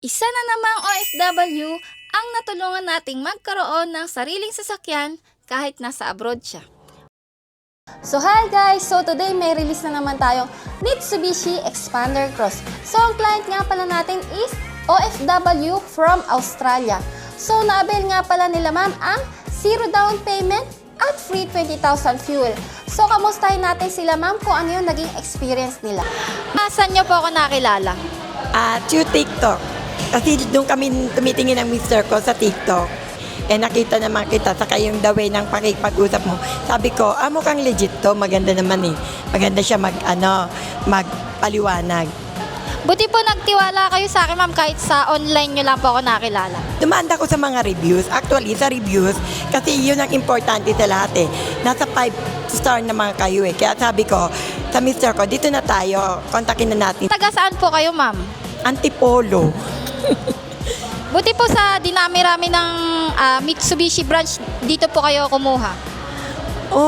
Isa na namang OFW ang natulungan nating magkaroon ng sariling sasakyan kahit nasa abroad siya. So hi guys! So today may release na naman tayong Mitsubishi Xpander Cross. So ang client nga pala natin is OFW from Australia. So na-avail nga pala nila ma'am ang 0 down payment at free 20,000 fuel. So kamustahin natin sila ma'am kung ano yung naging experience nila. Saan niyo po ako nakilala? Through TikTok. Kasi doon kami tumitingin ng mister ko sa TikTok. Nakita naman kita, saka yung the way ng pakipag-usap mo. Sabi ko, mukhang legit to, maganda naman eh. Maganda siya magpaliwanag. Buti po nagtiwala kayo sa akin ma'am kahit sa online nyo lang po ako nakilala. Dumaan ako sa mga reviews. Actually, sa reviews, kasi yun ang importante sa lahat eh. Nasa 5 star naman kayo eh. Kaya sabi ko, sa mister ko, dito na tayo, kontakin na natin. Taga saan po kayo ma'am? Antipolo. Buti po sa dinami-rami ng Mitsubishi branch, dito po kayo kumuha.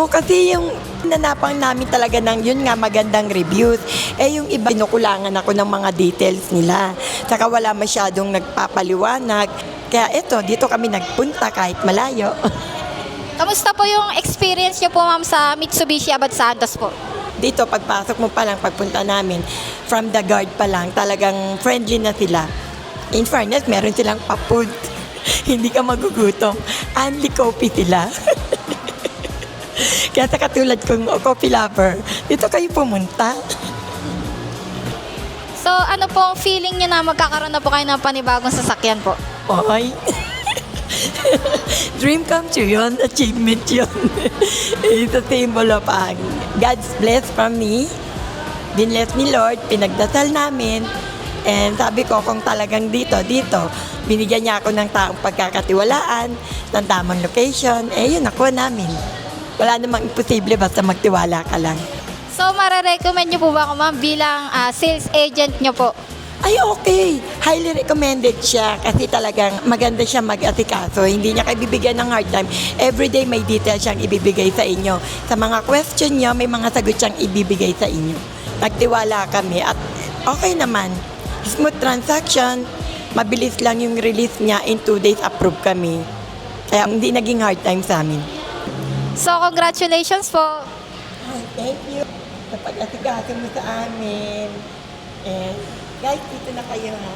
Kasi yung nanapang namin talaga ng yun nga magandang reviews. Yung iba, kinukulangan ako ng mga details nila. Saka wala masyadong nagpapaliwanag. Kaya dito kami nagpunta kahit malayo. Kamusta po yung experience nyo po ma'am sa Mitsubishi Abad Santos po? Dito, pagpasok mo pa lang, pagpunta namin, from the guard pa lang, talagang friendly na sila. In fairness, meron silang pa-food. Hindi ka magugutom. Only coffee sila. Kaya sa katulad kong coffee lover, dito kayo pumunta. So ano pong feeling nyo na magkakaroon na po kayo ng panibagong sasakyan po? Oy. Dream come true yun. Achievement yun. It's a symbol of God's bless from me. Dinless ni Lord. Pinagdasal namin. And sabi ko, kung talagang dito, binigyan niya ako ng taong pagkakatiwalaan, ng tamang location, yun, nakuha namin. Wala namang imposible basta magtiwala ka lang. So mare-recommend nyo po ba ako ma'am bilang sales agent nyo po? Ay, okay. Highly recommended siya kasi talagang maganda siya mag-asikaso. Hindi niya kayo bibigyan ng hard time. Everyday may details siyang ibibigay sa inyo. Sa mga question niyo, may mga sagot siyang ibibigay sa inyo. Nagtiwala kami at okay naman. Smooth transaction. Mabilis lang yung release niya. In 2 days, approve kami. Kaya hindi naging hard time sa amin. So congratulations po. Thank you sa pag-asikaso mo sa amin. And guys, dito na kayo ha.